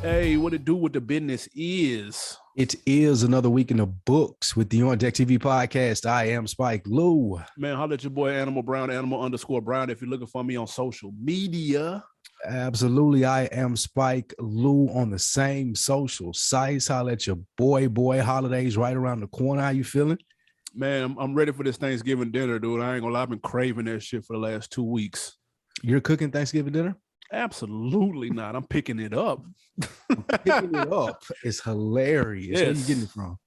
Hey, what it do with the business is? It is another week in the books with the On Deck TV podcast. I am Spike Lou. Man, holla at your boy Animal Brown, Animal_Brown if you're looking for me on social media. Absolutely, I am Spike Lou on the same social sites. Holla at your boy. Holidays right around the corner. How you feeling? Man, I'm ready for this Thanksgiving dinner, dude. I ain't gonna lie, I've been craving that shit for the last 2 weeks. You're cooking Thanksgiving dinner? Absolutely not. I'm picking it up. Picking it up. It's hilarious. Yes. Where are you getting it from?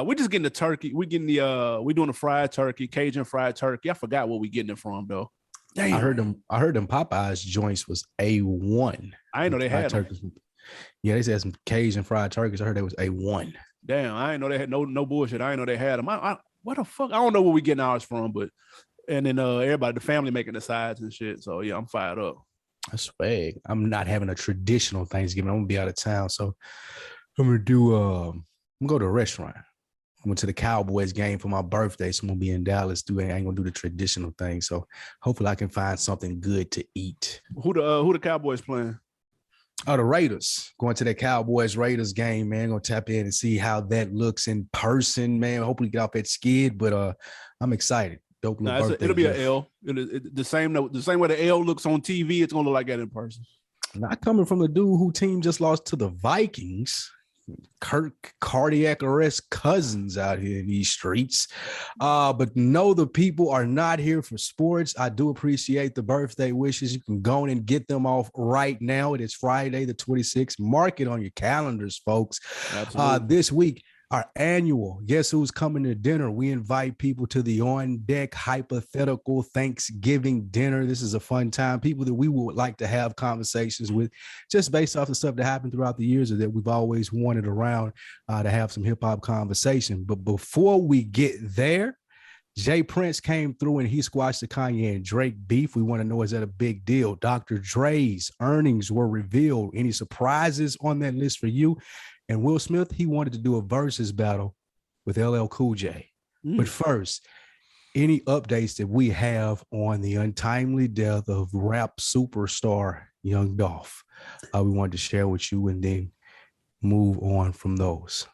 We're just getting the turkey. We're doing a fried turkey, Cajun fried turkey. I forgot what we're getting it from though. Damn. I heard them Popeyes joints was A1. I didn't know they had turkeys. Yeah, they said some Cajun fried turkeys. I heard they was A1. Damn, I didn't know they had no bullshit. I didn't know they had them. What the fuck? I don't know where we getting ours from, but and then everybody, the family making the sides and shit. So yeah, I'm fired up. That's swag. I'm not having a traditional Thanksgiving. I'm gonna be out of town, so I'm gonna do. I'm gonna go to a restaurant. I went to the Cowboys game for my birthday, so I'm gonna be in Dallas. I ain't gonna do the traditional thing. So hopefully, I can find something good to eat. Who the Cowboys playing? Oh, the Raiders. Going to the Cowboys Raiders game, man. Gonna tap in and see how that looks in person, man. Hopefully, get off that skid, but I'm excited. It'll be an L. The same way the L looks on TV, it's gonna look like that in person. Not coming from the dude who team just lost to the Vikings. Kirk cardiac arrest Cousins out here in these streets. But no, the people are not here for sports. I do appreciate the birthday wishes. You can go and get them off right now. It is Friday the 26th. Mark it on your calendars, folks. This week, our annual Guess Who's Coming to Dinner. We invite people to the On Deck hypothetical Thanksgiving dinner. This is a fun time. People that we would like to have conversations with just based off the stuff that happened throughout the years or that we've always wanted around to have some hip hop conversation. But before we get there, Jay Prince came through and he squashed the Kanye and Drake beef. We want to know, is that a big deal? Dr. Dre's earnings were revealed. Any surprises on that list for you? And Will Smith, he wanted to do a versus battle with LL Cool J. But first, any updates that we have on the untimely death of rap superstar Young Dolph? We wanted to share with you and then move on from those.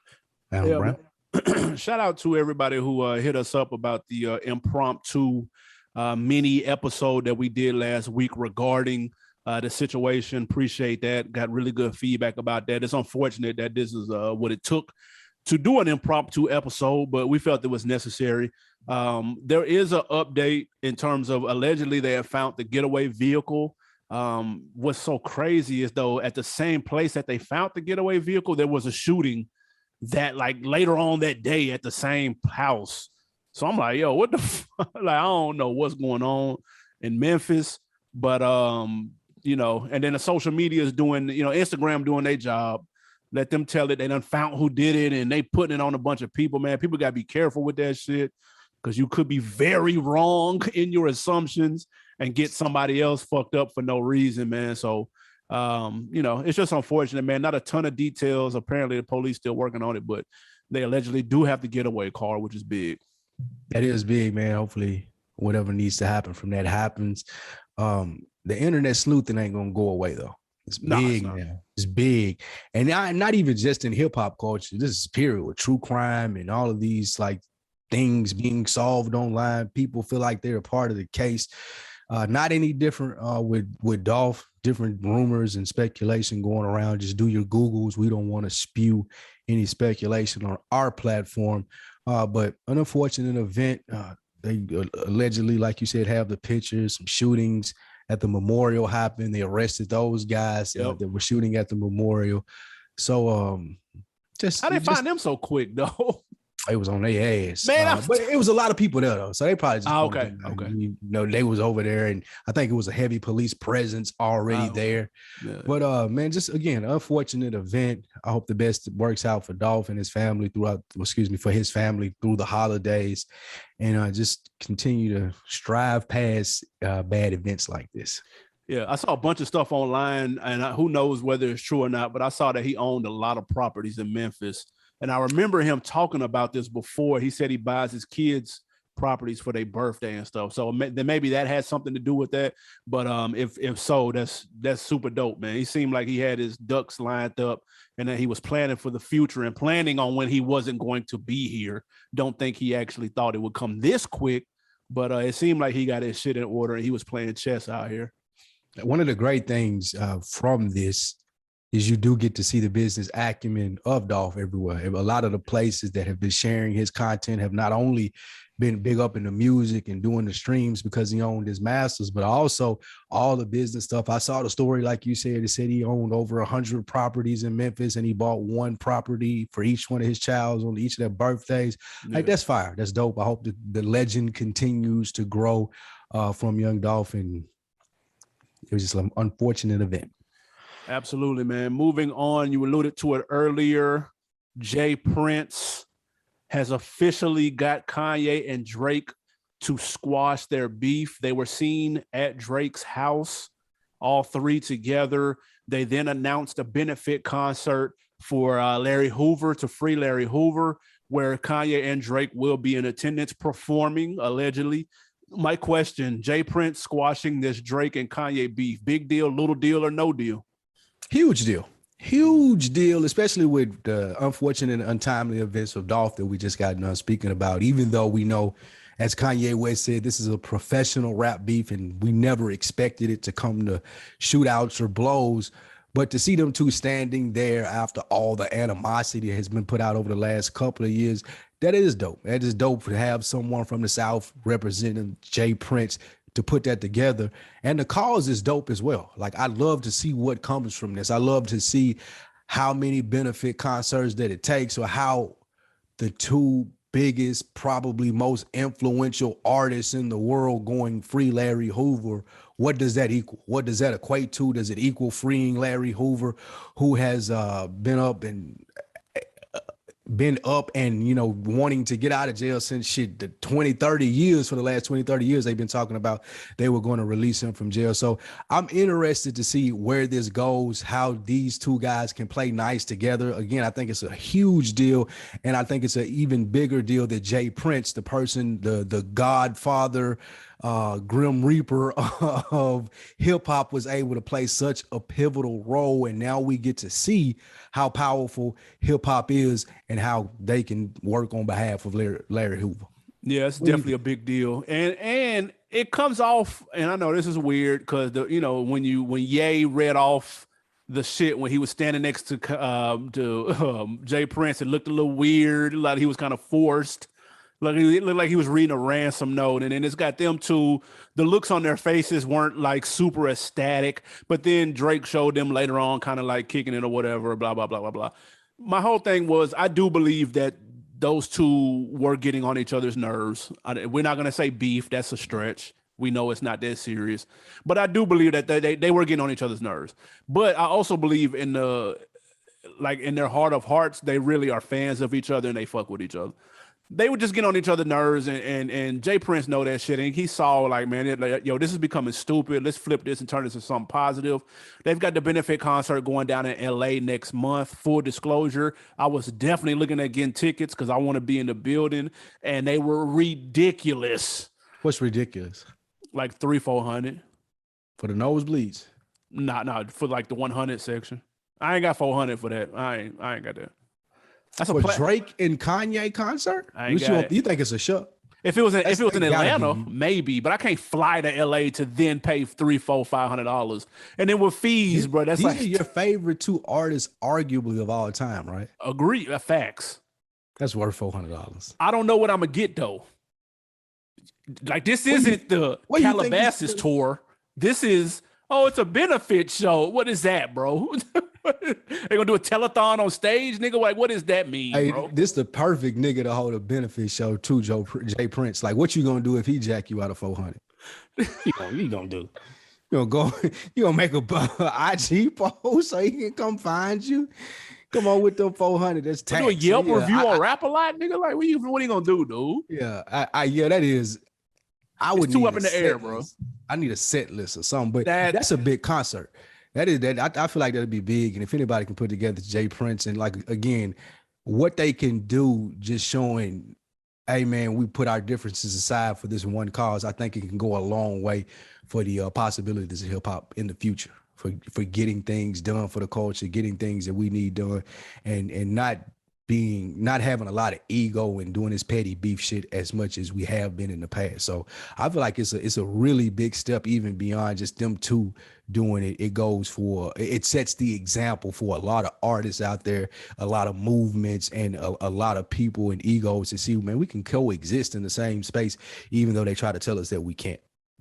Shout out to everybody who hit us up about the impromptu mini episode that we did last week regarding the situation. Appreciate that. Got really good feedback about that. It's unfortunate that this is what it took to do an impromptu episode, but we felt it was necessary. There is an update in terms of allegedly they have found the getaway vehicle. What's so crazy is though, at the same place that they found the getaway vehicle, there was a shooting that like later on that day at the same house. So I'm like, yo, what the fuck? Like, I don't know what's going on in Memphis, but and then the social media is doing, Instagram doing their job. Let them tell it. They done found who did it and they putting it on a bunch of people, man. People got to be careful with that shit because you could be very wrong in your assumptions and get somebody else fucked up for no reason, man. So, it's just unfortunate, man. Not a ton of details. Apparently the police still working on it, but they allegedly do have the getaway car, which is big. That is big, man. Hopefully whatever needs to happen from that happens. The internet sleuthing ain't gonna go away though. It's big now. It's big, and not even just in hip hop culture. This is period with true crime and all of these like things being solved online. People feel like they're a part of the case. Not any different with Dolph. Different rumors and speculation going around. Just do your Googles. We don't want to spew any speculation on our platform. But an unfortunate event. They allegedly, like you said, have the pictures, some shootings at the memorial happened. They arrested those guys that were shooting at the memorial. So how they find them so quick though? It was on their ass, man. But it was a lot of people there though, so they probably just okay. They was over there, and I think it was a heavy police presence already there. Yeah. But man, just again, unfortunate event. I hope the best works out for Dolph and his family for his family through the holidays, and just continue to strive past bad events like this. Yeah, I saw a bunch of stuff online, and who knows whether it's true or not, but I saw that he owned a lot of properties in Memphis. And I remember him talking about this before. He said he buys his kids properties for their birthday and stuff. So then maybe that has something to do with that. But if so, that's super dope, man. He seemed like he had his ducks lined up and that he was planning for the future and planning on when he wasn't going to be here. Don't think he actually thought it would come this quick, but it seemed like he got his shit in order and he was playing chess out here. One of the great things from this is you do get to see the business acumen of Dolph everywhere. A lot of the places that have been sharing his content have not only been big up in the music and doing the streams because he owned his masters, but also all the business stuff. I saw the story, like you said, it said he owned over 100 properties in Memphis and he bought one property for each one of his childs on each of their birthdays. Yeah. Like, that's fire. That's dope. I hope the legend continues to grow from young Dolph, and it was just an unfortunate event. Absolutely, man. Moving on, you alluded to it earlier. Jay Prince has officially got Kanye and Drake to squash their beef. They were seen at Drake's house, all three together. They then announced a benefit concert for Larry Hoover, to free Larry Hoover, where Kanye and Drake will be in attendance performing, allegedly. My question, Jay Prince squashing this Drake and Kanye beef, big deal, little deal, or no deal? Huge deal, especially with the unfortunate and untimely events of Dolph that we just got done speaking about. Even though we know, as Kanye West said, this is a professional rap beef and we never expected it to come to shootouts or blows. But to see them two standing there after all the animosity that has been put out over the last couple of years, that is dope. That is dope to have someone from the South representing Jay Prince to put that together. And the cause is dope as well. Like, I love to see what comes from this. I love to see how many benefit concerts that it takes, or how the two biggest, probably most influential artists in the world going free Larry Hoover. What does that equal? What does that equate to? Does it equal freeing Larry Hoover, who has been up and, you know, wanting to get out of jail since the 20, 30 years, for the last 20, 30 years, they've been talking about they were going to release him from jail. So I'm interested to see where this goes, how these two guys can play nice together. Again, I think it's a huge deal. And I think it's an even bigger deal that Jay Prince, the person, the godfather, Grim Reaper of hip hop, was able to play such a pivotal role. And now we get to see how powerful hip hop is and how they can work on behalf of Larry Hoover. Yeah, it's definitely a big deal. And it comes off, and I know this is weird because when Ye read off the shit when he was standing next to Jay Prince, it looked a little weird, like he was kind of forced. Like, it looked like he was reading a ransom note, and then it's got them two. The looks on their faces weren't like super ecstatic, but then Drake showed them later on kind of like kicking it or whatever, blah, blah, blah, blah, blah. My whole thing was, I do believe that those two were getting on each other's nerves. We're not going to say beef. That's a stretch. We know it's not that serious, but I do believe that they were getting on each other's nerves. But I also believe in their heart of hearts, they really are fans of each other and they fuck with each other. They would just get on each other's nerves, and Jay Prince know that shit. And he saw, like, man, this is becoming stupid. Let's flip this and turn this into something positive. They've got the benefit concert going down in LA next month. Full disclosure, I was definitely looking at getting tickets because I want to be in the building, and they were ridiculous. What's ridiculous? Like $300-400 for the nosebleeds. Nah, for like the 100 section. I ain't got 400 for that. I ain't got that. That's a Drake and Kanye concert. You think it's a show? If it was in Atlanta, maybe, but I can't fly to LA to then pay $300-500, and then with fees, bro. These are your favorite two artists, arguably, of all time, right? Agree. Facts. That's worth $400. I don't know what I'm gonna get though. Like, this isn't the Calabasas tour. This is it's a benefit show. What is that, bro? They gonna do a telethon on stage, nigga? Like, what does that mean, bro? This the perfect nigga to hold a benefit show too, Jay Prince. Like, what you gonna do if he jack you out of 400? You gonna do? You gonna make a IG post so he can come find you? Come on with the 400. That's tax. Do a Yelp review on Rap a Lot, nigga. Like, what are you gonna do, dude? Yeah, that is. I would too up in the air, bro. I need a set list or something, but that's a big concert. That is that. I feel like that'd be big, and if anybody can put together Jay Prince and, like, again, what they can do, just showing hey man, we put our differences aside for this one cause. I think it can go a long way for the possibilities of hip hop in the future, for getting things done for the culture, getting things that we need done, and not having a lot of ego and doing this petty beef shit as much as we have been in the past. So I feel like it's a really big step, even beyond just them two doing it. It sets the example for a lot of artists out there, a lot of movements, and a lot of people and egos to see, man, we can coexist in the same space, even though they try to tell us that we can't.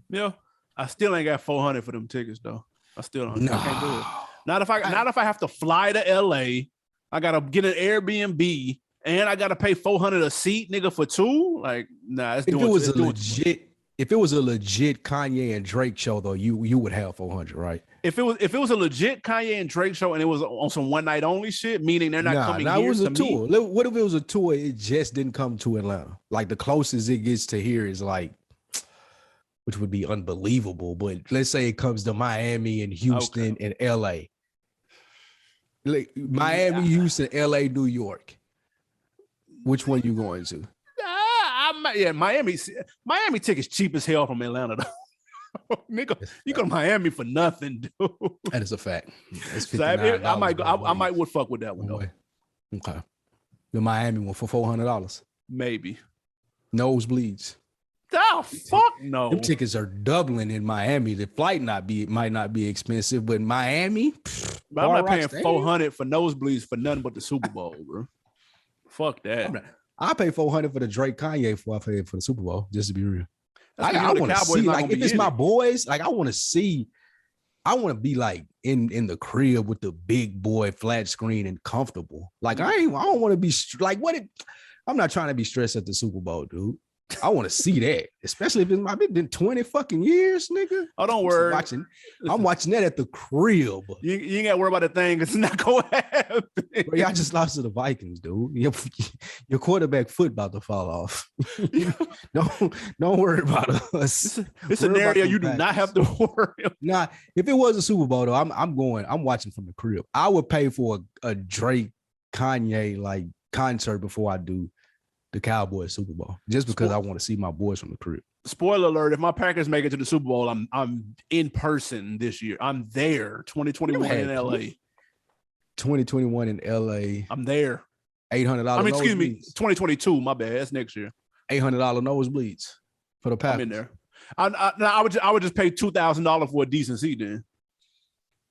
Yeah, I still ain't got 400 for them tickets though. I still don't. No. I can't do it. Not if I have to fly to LA. I gotta get an Airbnb and I gotta pay 400 a seat, nigga, for two. Like, nah, if it was a legit Kanye and Drake show, though, you would have 400, right? If it was a legit Kanye and Drake show and it was on some one night only shit, meaning they're not coming here. It was a tour. What if it was a tour? It just didn't come to Atlanta. Like the closest it gets to here is like, which would be unbelievable. But let's say it comes to Miami and Houston and LA. Like Miami, Houston, LA, New York. Which one you going to? Miami tickets cheap as hell from Atlanta though. Nigga, you go to Miami for nothing, dude. That is a fact. So I might would fuck with that one though. Okay. The Miami one for $400. Maybe. Nosebleeds. Oh fuck no. Them tickets are doubling in Miami. The flight might not be expensive, but Miami, but I'm not paying 400 for nosebleeds for nothing but the Super Bowl, bro. Fuck that. I pay 400 for the Drake Kanye before I pay for the Super Bowl, just to be real. I want to see, like, if it's my boys, like, I want to be like in the crib with the big boy flat screen and comfortable. Like, I don't want to be like, I'm not trying to be stressed at the Super Bowl, dude. I want to see that, especially if it's been 20 fucking years, nigga. Oh, don't worry. I'm watching that at the crib. You ain't got to worry about the thing. It's not going to happen. Bro, y'all just lost to the Vikings, dude. Your quarterback foot about to fall off. Don't worry about us. It's an area you do not have to worry about. Nah, if it was a Super Bowl, though, I'm watching from the crib. I would pay for a Drake Kanye like concert before I do the Cowboys Super Bowl, just because I want to see my boys from the crib. Spoiler alert, if my Packers make it to the Super Bowl, I'm in person this year. I'm there. 2021 in LA. 2021 in LA. I'm there. $800. I mean, excuse me, 2022. My bad. That's next year. $800 nosebleeds for the Packers. I'm in there. I would just pay $2,000 for a decent seat then.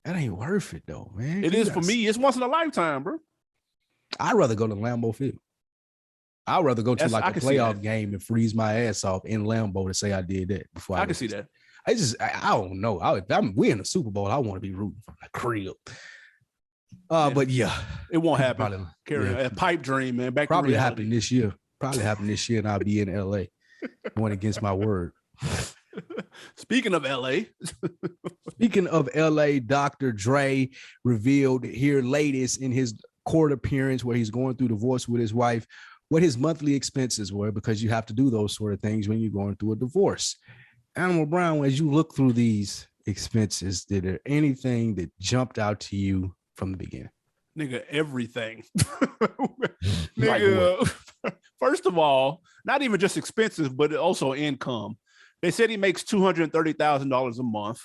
That ain't worth it though, man. It is for me. It's once in a lifetime, bro. I'd rather go to Lambeau Field. I'd rather go to like a playoff game and freeze my ass off in Lambeau to say I did that before. I can see that. I don't know. We in the Super Bowl. I want to be rooting from the crib. But yeah, it won't happen. A pipe dream, man. Probably happen this year. And I'll be in LA going against my word. Speaking of LA, Dr. Dre revealed here latest in his court appearance where he's going through divorce with his wife what his monthly expenses were, because you have to do those sort of things when you're going through a divorce. Animal Brown, as you look through these expenses, did there anything that jumped out to you from the beginning? Nigga, everything. Nigga, first of all, not even just expenses, but also income. They said he makes $230,000 a month.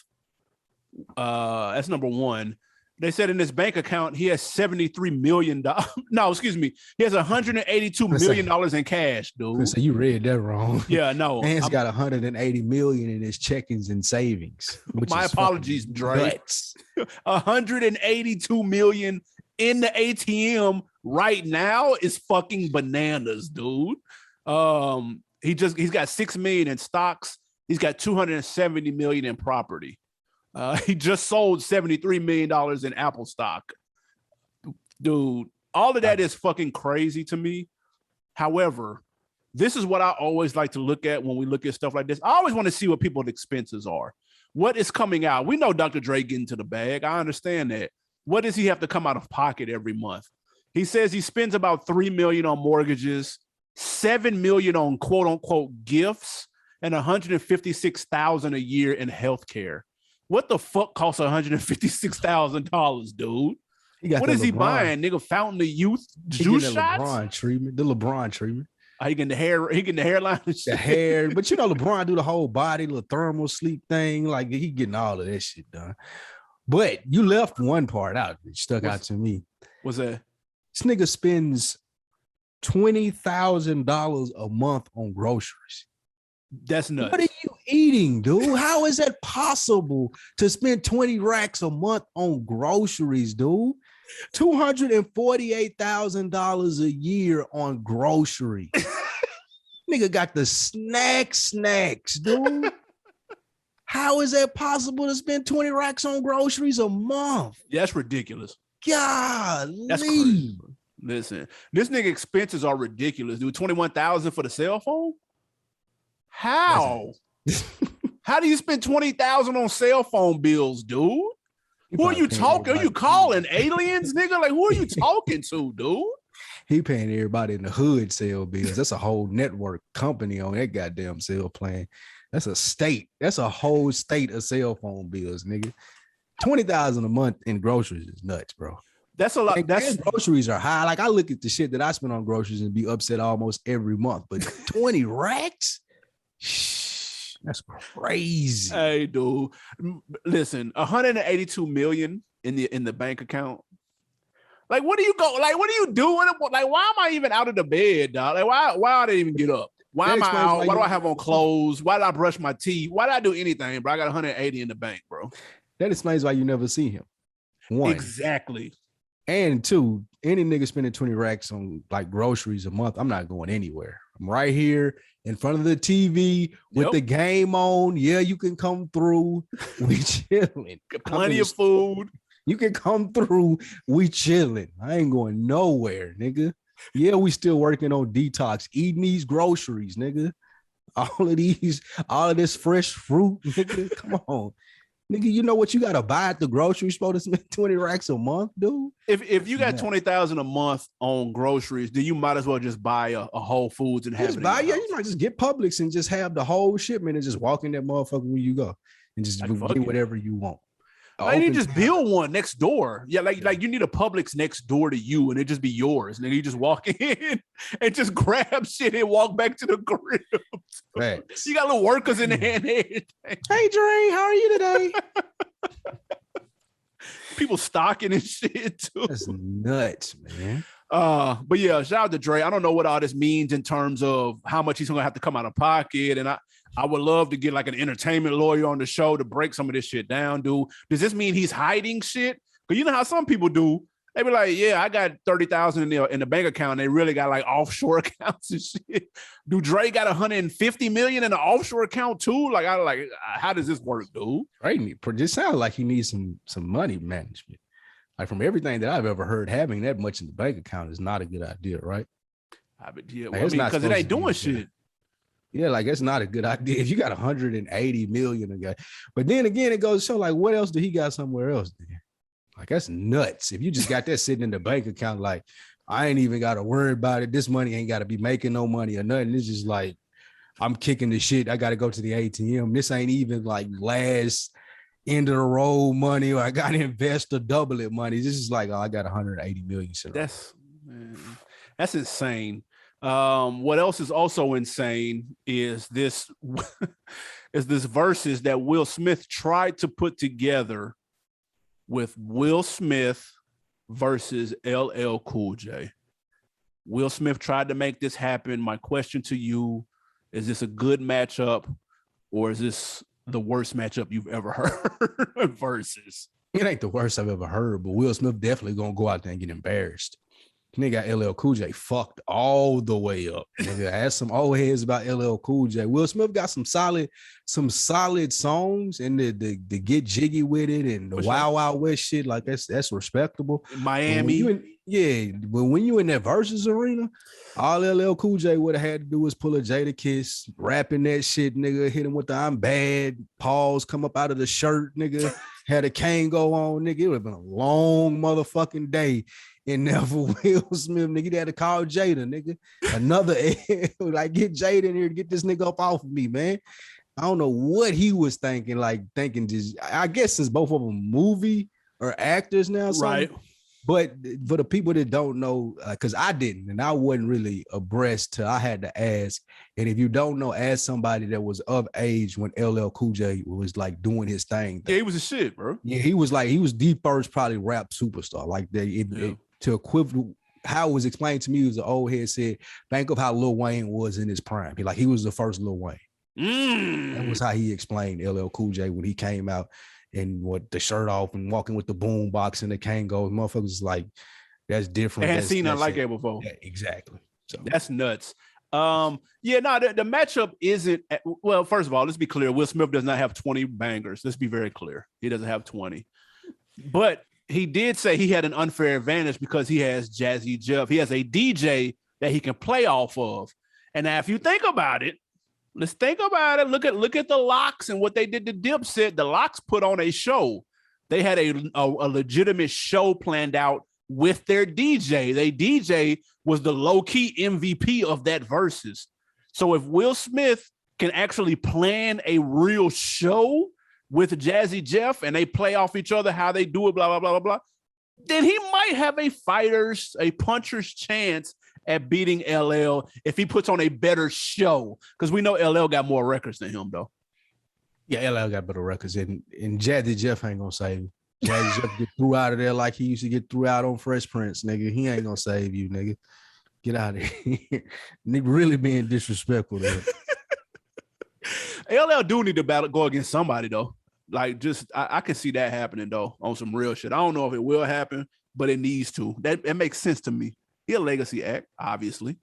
That's number one. They said in his bank account, he has $73 million. No, excuse me. He has $182 million in cash, dude. So you read that wrong. Yeah, no. Man's got $180 million in his checkings and savings. My apologies, Dre. $182 million in the ATM right now is fucking bananas, dude. He's got $6 million in stocks. He's got $270 million in property. He just sold $73 million in Apple stock. Dude, all of that is fucking crazy to me. However, this is what I always like to look at when we look at stuff like this. I always want to see what people's expenses are. What is coming out? We know Dr. Dre getting to the bag. I understand that. What does he have to come out of pocket every month? He says he spends about $3 million on mortgages, $7 million on quote unquote gifts, and $156,000 a year in healthcare. What the fuck costs $156,000, dude? What is he buying, nigga? Fountain of Youth juice shots? The LeBron treatment. He getting the hairline and shit. The hair. But you know, LeBron do the whole body, little thermal sleep thing. Like he getting all of that shit done. But you left one part out that stuck out to me. What's that? This nigga spends $20,000 a month on groceries. That's nuts. What are you eating, dude? How is that possible to spend 20 racks a month on groceries, dude? $248,000 a year on groceries. Nigga got the snacks, dude. How is that possible to spend 20 racks on groceries a month? Yeah, that's ridiculous. God, that's crazy. Listen, this nigga expenses are ridiculous, dude. 21,000 for the cell phone? How? How do you spend 20,000 on cell phone bills, dude? Who are you talking? Are you calling aliens, nigga? Like, who are you talking to, dude? He paying everybody in the hood cell bills. That's a whole network company on that goddamn cell plan. That's a state. That's a whole state of cell phone bills, nigga. 20,000 a month in groceries is nuts, bro. That's a lot. Like, that's groceries are high. Like I look at the shit that I spend on groceries and be upset almost every month. But 20 racks? That's crazy. Hey, dude. Listen, 182 million in the bank account. Like, what do you go? Like, what are you doing? Like, why am I even out of the bed, dog? Like, why did I even get up? Why am I out? Why do I have on clothes? Why did I brush my teeth? Why did I do anything, bro? I got 180 in the bank, bro. That explains why you never see him. One. Exactly. And two, any nigga spending 20 racks on like groceries a month, I'm not going anywhere. I'm right here in front of the TV with the game on. Yeah, you can come through. We chilling. Plenty of food. You can come through. We chilling. I ain't going nowhere, nigga. Yeah, we still working on detox, eating these groceries, nigga. All of this fresh fruit, nigga. Come on. Nigga, you know what you gotta buy at the grocery store to spend 20 racks a month, dude? If you got 20,000 a month on groceries, then you might as well just buy a Whole Foods and have it. You might just get Publix and just have the whole shipment and just walk in that motherfucker when you go and just do whatever you want. Why didn't you just build one next door? Yeah, like you need a Publix next door to you, and it just be yours. Nigga, you just walk in and just grab shit and walk back to the crib. Thanks. You got little workers in there and everything. Hey, Dre, how are you today? People stocking and shit too. That's nuts, man. But yeah, shout out to Dre. I don't know what all this means in terms of how much he's gonna have to come out of pocket, and I would love to get like an entertainment lawyer on the show to break some of this shit down, dude. Does this mean he's hiding shit? Because you know how some people do. They be like, yeah, I got 30,000 in the bank account. They really got like offshore accounts and shit. Do Dre got 150 million in an offshore account too? Like, how does this work, dude? Right. This sounds like he needs some money management. Like from everything that I've ever heard, having that much in the bank account is not a good idea, right? Because it ain't doing shit. Yeah, like it's not a good idea if you got 180 million a guy. But then again, it goes to show like what else do he got somewhere else? Then? Like that's nuts. If you just got that sitting in the bank account, like I ain't even got to worry about it. This money ain't got to be making no money or nothing. It's just like I'm kicking the shit. I got to go to the ATM. This ain't even like last end of the road money or I got to invest or double it money. This is like, oh, I got 180 million. That's insane. What else is also insane is this verses that Will Smith tried to put together with Will Smith versus LL Cool J. Will Smith tried to make this happen. My question to you, is this a good matchup or is this the worst matchup you've ever heard? Versus. It ain't the worst I've ever heard, but Will Smith definitely gonna go out there and get embarrassed. Nigga got LL Cool J fucked all the way up. Nigga ask some old heads about LL Cool J. Will Smith got some solid songs and the get jiggy with it and the Wild Wild West shit. Like that's respectable. Miami. But when you in that Versus arena, all LL Cool J would have had to do was pull a Jada Kiss, rapping that shit, nigga, hit him with the I'm bad, pause, come up out of the shirt, nigga, had a cane go on, nigga. It would have been a long motherfucking day. And never Will Smith, nigga, they had to call Jada, nigga. Another like get Jada in here to get this nigga up off of me, man. I don't know what he was thinking just I guess since both of them movie or actors now, right? But for the people that don't know, because I didn't, and I wasn't really abreast till I had to ask. And if you don't know, ask somebody that was of age when LL Cool J was like doing his thing. Yeah, he was a shit, bro. Yeah, he was the first probably rap superstar. Like to equivalent, how it was explained to me was the old head said, think of how Lil Wayne was in his prime. He was the first Lil Wayne. That was how he explained LL Cool J when he came out. And what the shirt off and walking with the boom box and the Kangol, motherfuckers like that's different. I hadn't seen nothing like that before. Yeah, exactly. So that's nuts. The matchup isn't well. First of all, let's be clear. Will Smith does not have 20 bangers. Let's be very clear. He doesn't have 20, but he did say he had an unfair advantage because he has Jazzy Jeff. He has a DJ that he can play off of. And now, if you think about it. Let's think about it. Look at the Locks and what they did to Dipset. The Locks put on a show. They had a legitimate show planned out with their DJ. Their DJ was the low-key MVP of that Verzuz. So if Will Smith can actually plan a real show with Jazzy Jeff and they play off each other, how they do it, blah, blah, blah, blah, blah, then he might have a puncher's chance at beating LL if he puts on a better show, because we know LL got more records than him, though. Yeah, LL got better records, and Jazzy Jeff ain't gonna save you. Jazzy Jeff get threw out of there like he used to get threw out on Fresh Prince, nigga. He ain't gonna save you, nigga. Get out of here. Nigga really being disrespectful there. LL do need to go against somebody, though. Like, just I can see that happening, though, on some real shit. I don't know if it will happen, but it needs to. That makes sense to me. He a legacy act, obviously.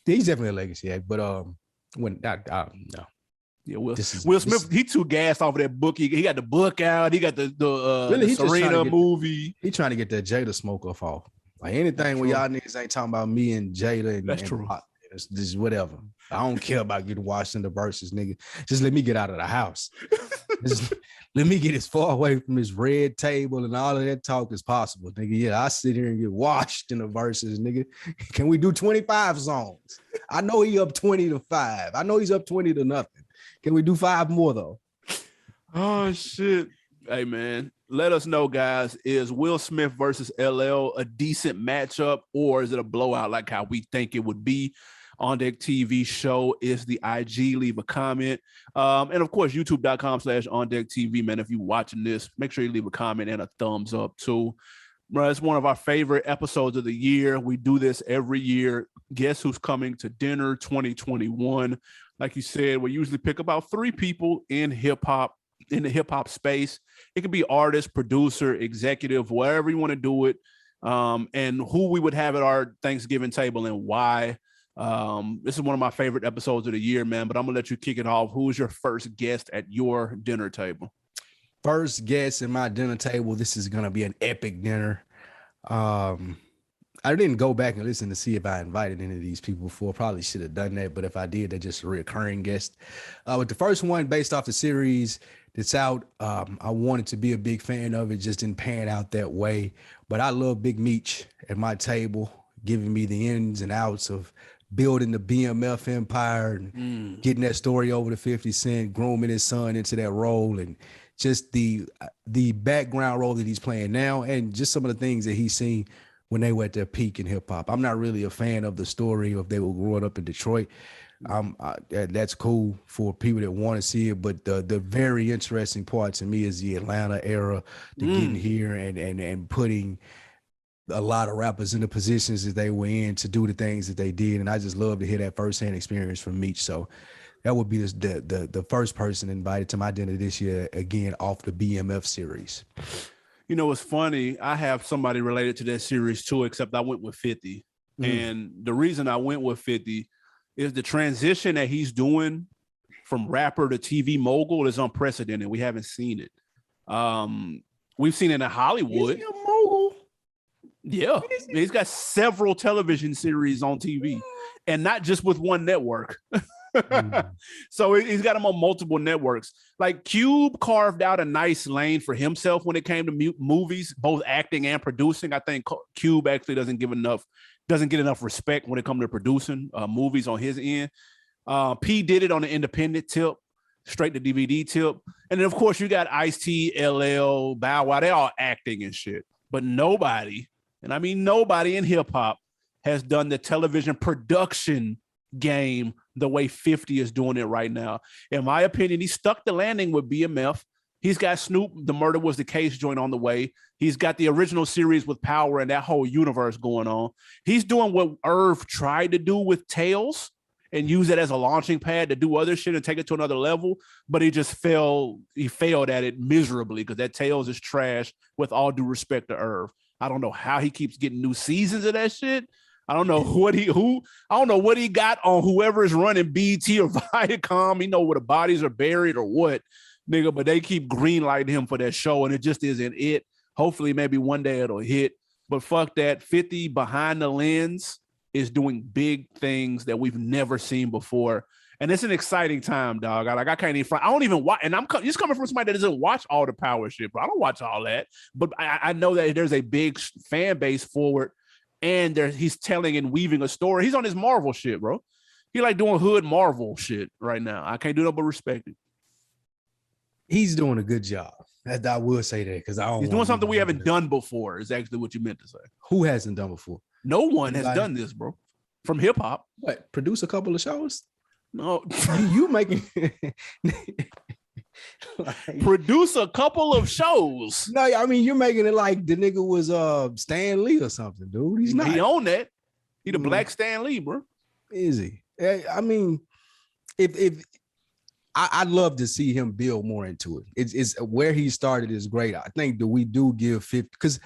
He's definitely a legacy act, but no. Yeah, Will Smith, he too gassed off of that book. He got the book out. He got the Serena movie. He trying to get that Jada smoke off. Like anything where y'all niggas ain't talking about me and Jada and that's true. It's just whatever. I don't care about getting watched in the Verzuz, nigga. Just let me get out of the house. Just let me get as far away from this red table and all of that talk as possible, nigga. Yeah, I sit here and get washed in the Verzuz, nigga. Can we do 25 songs? I know he up 20-5. I know he's up 20-0. Can we do 5 more though? Oh shit. Hey man, let us know, guys. Is Will Smith versus LL a decent matchup, or is it a blowout like how we think it would be? On Deck TV show is the IG. Leave a comment. And of course, youtube.com/OnDeckTV, man. If you're watching this, make sure you leave a comment and a thumbs up too. Bro, it's one of our favorite episodes of the year. We do this every year. Guess who's coming to dinner 2021? Like you said, we usually pick about 3 people in hip-hop, in the hip-hop space. It could be artist, producer, executive, wherever you want to do it. And who we would have at our Thanksgiving table and why. This is one of my favorite episodes of the year, man, but I'm gonna let you kick it off. Who's your first guest at your dinner table? First guest at my dinner table. This is gonna be an epic dinner. I didn't go back and listen to see if I invited any of these people before. Probably should have done that, but if I did, they're just a recurring guest. With the first one based off the series that's out, I wanted to be a big fan of it, just didn't pan out that way. But I love Big Meech at my table, giving me the ins and outs of building the BMF empire and getting that story over to 50 Cent, grooming his son into that role, and just the background role that he's playing now, and just some of the things that he's seen when they were at their peak in hip hop. I'm not really a fan of the story of they were growing up in Detroit. That's cool for people that want to see it, but the very interesting part to me is the Atlanta era, the getting here and putting a lot of rappers in the positions that they were in to do the things that they did. And I just love to hear that firsthand experience from Meech. So that would be the first person invited to my dinner this year, again, off the BMF series. You know, it's funny. I have somebody related to that series too, except I went with 50. And the reason I went with 50 is the transition that he's doing from rapper to TV mogul is unprecedented. We haven't seen it. We've seen it in Hollywood. Is he a mogul? Yeah, he's got several television series on TV, and not just with one network. So he's got them on multiple networks. Like Cube carved out a nice lane for himself when it came to movies, both acting and producing. I think Cube actually doesn't get enough respect when it comes to producing movies on his end. P did it on the independent tip, straight to DVD tip, and then of course you got Ice-T, LL, Bow Wow. They all acting and shit. but nobody, and I mean nobody in hip hop has done the television production game the way 50 is doing it right now. In my opinion, he stuck the landing with BMF. He's got Snoop, The Murder Was the Case joint on the way. He's got the original series with Power and that whole universe going on. He's doing what Irv tried to do with Tales and use it as a launching pad to do other shit and take it to another level, but he just failed. He failed at it miserably because that Tales is trash, with all due respect to Irv. I don't know how he keeps getting new seasons of that shit. I don't know I don't know what he got on whoever is running BT or Viacom. You know where the bodies are buried or what, nigga, but they keep greenlighting him for that show and it just isn't it. Hopefully maybe one day it'll hit, but fuck that. 50 behind the lens is doing big things that we've never seen before. And it's an exciting time, dog. I can't even I don't even watch, and just coming from somebody that doesn't watch all the Power shit, bro. I don't watch all that, but I know that there's a big fan base for it. And he's telling and weaving a story. He's on his Marvel shit, bro. He like doing hood Marvel shit right now. I can't do that but respect it. He's doing a good job. I will say that because he's doing something we haven't done before. Is actually what you meant to say. Who hasn't done before? No one has done this, bro. From hip hop. What? Produce a couple of shows? No, you making. Like, produce a couple of shows. No, I mean you're making it like the nigga was Stan Lee or something, dude. He's not. He owned that. He the Black Stan Lee, bro. Is he? I mean, if I'd love to see him build more into it. It's where he started is great. I think that we do give 50 because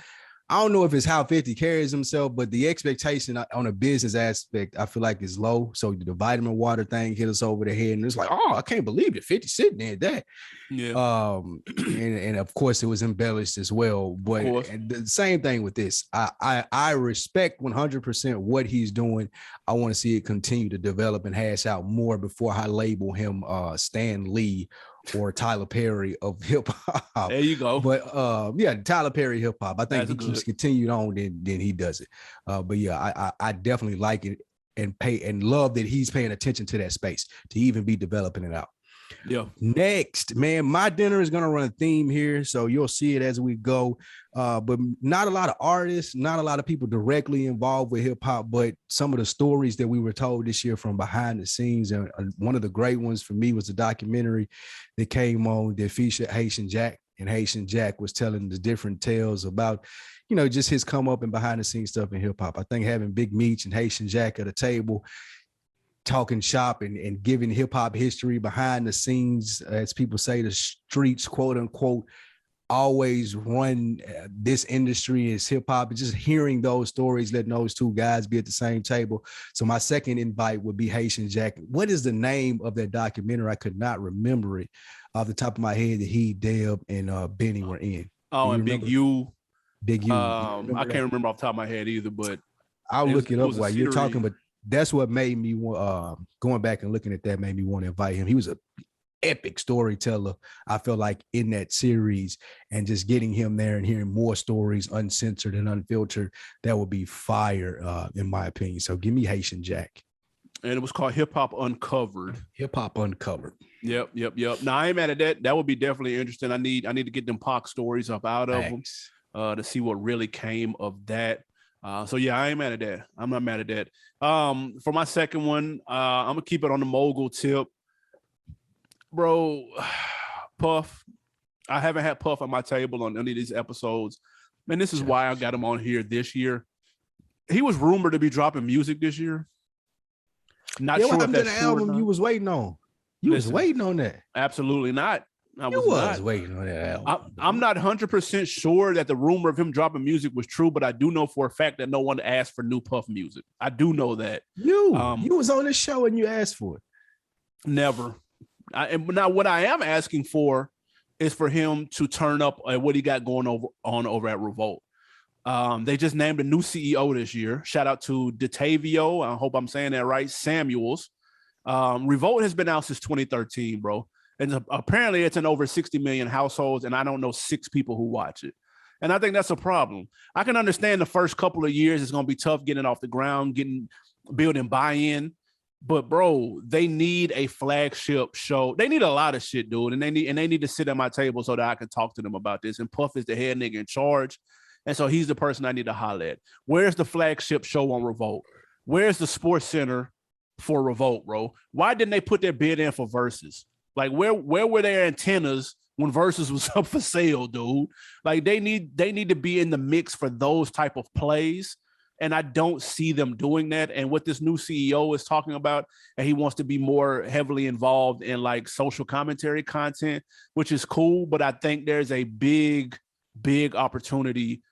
I don't know if it's how 50 carries himself, but the expectation on a business aspect, I feel like is low. So the vitamin water thing hit us over the head, and it's like, oh, I can't believe it. 50 Cent did that. Yeah. And of course it was embellished as well. But the same thing with this. I respect 100% what he's doing. I want to see it continue to develop and hash out more before I label him Stan Lee or Tyler Perry of hip hop. There you go. But yeah, Tyler Perry hip hop. I think he keeps continued on, then he does it. But yeah, I definitely like it and love that he's paying attention to that space to even be developing it out. Yeah. Next, man, my dinner is gonna run a theme here, so you'll see it as we go. But not a lot of artists, not a lot of people directly involved with hip hop, but some of the stories that we were told this year from behind the scenes. And one of the great ones for me was the documentary that came on that featured Haitian Jack, and Haitian Jack was telling the different tales about, you know, just his come up and behind the scenes stuff in hip hop. I think having Big Meech and Haitian Jack at a table talking shop and giving hip hop history behind the scenes, as people say, the streets, quote unquote, always run this industry is hip hop, and just hearing those stories, letting those two guys be at the same table. So my second invite would be Haitian Jack. What is the name of that documentary? I could not remember it off the top of my head that he, Deb, and Benny were in. Oh, and Big U. Big U. I can't remember off the top of my head either, but I'll look it up while you're talking. But that's what made me going back and looking at that made me want to invite him. He was an epic storyteller, I feel like, in that series, and just getting him there and hearing more stories uncensored and unfiltered, that would be fire in my opinion. So give me Haitian Jack. And it was called Hip Hop Uncovered. Hip Hop Uncovered. Yep. Now I ain't mad at that. That would be definitely interesting. I need to get them Pac stories up out of them to see what really came of that. So yeah, I ain't mad at that. I'm not mad at that. For my second one, I'm gonna keep it on the mogul tip, bro. Puff. I haven't had Puff on my table on any of these episodes, and this is why I got him on here this year. He was rumored to be dropping music this year. Not sure if that's the album you was waiting on. You was waiting on that. Absolutely not. I was waiting on that album. I'm not 100% sure that the rumor of him dropping music was true, but I do know for a fact that no one asked for new Puff music. I do know that. You was on this show and you asked for it. Never. And now what I am asking for is for him to turn up at what he got going over at Revolt. They just named a new CEO this year. Shout out to Detavio. I hope I'm saying that right. Samuels. Revolt has been out since 2013, bro. And apparently it's in over 60 million households, and I don't know 6 people who watch it. And I think that's a problem. I can understand the first couple of years it's going to be tough getting off the ground, building buy-in. But bro, they need a flagship show. They need a lot of shit, dude. And they need to sit at my table so that I can talk to them about this. And Puff is the head nigga in charge. And so he's the person I need to holler at. Where's the flagship show on Revolt? Where's the Sports Center for Revolt, bro? Why didn't they put their bid in for Versus? Like, where were their antennas when Versus was up for sale, dude? Like, they need to be in the mix for those type of plays. And I don't see them doing that. And what this new CEO is talking about, and he wants to be more heavily involved in like social commentary content, which is cool. But I think there's a big opportunity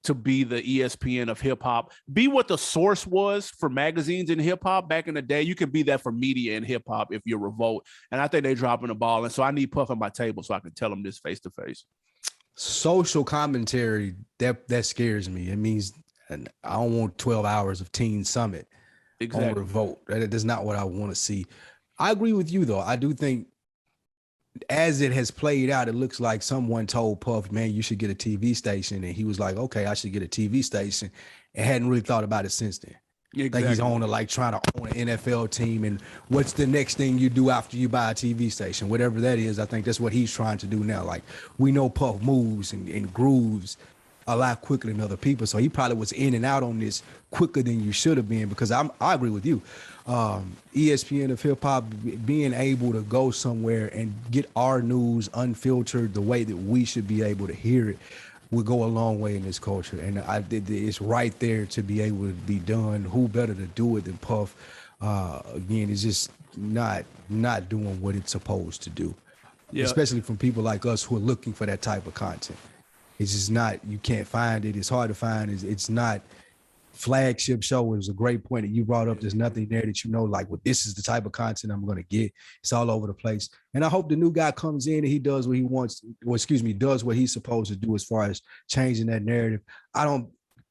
to be the ESPN of hip hop, be what the Source was for magazines in hip hop back in the day. You can be that for media in hip hop if you're Revolt. And I think they're dropping the ball. And so I need Puff on my table so I can tell them this face to face. Social commentary, that scares me. It means, and I don't want 12 hours of Teen Summit on Revolt. That is not what I want to see. I agree with you, though. I do think as it has played out, it looks like someone told Puff, man, you should get a TV station. And he was like, okay, I should get a TV station. And hadn't really thought about it since then. Exactly. I think he's on to like trying to own an NFL team. And what's the next thing you do after you buy a TV station? Whatever that is, I think that's what he's trying to do now. Like, we know Puff moves and grooves a lot quicker than other people. So he probably was in and out on this quicker than you should have been, because I agree with you. ESPN of hip hop, being able to go somewhere and get our news unfiltered the way that we should be able to hear it would go a long way in this culture. And it's right there to be able to be done. Who better to do it than Puff? Again, it's just not doing what it's supposed to do, especially from people like us who are looking for that type of content. It's just not, you can't find it. It's hard to find. It's not flagship show. It was a great point that you brought up. There's nothing there that you know, like, well, this is the type of content I'm going to get. It's all over the place. And I hope the new guy comes in and he does what he wants, does what he's supposed to do as far as changing that narrative.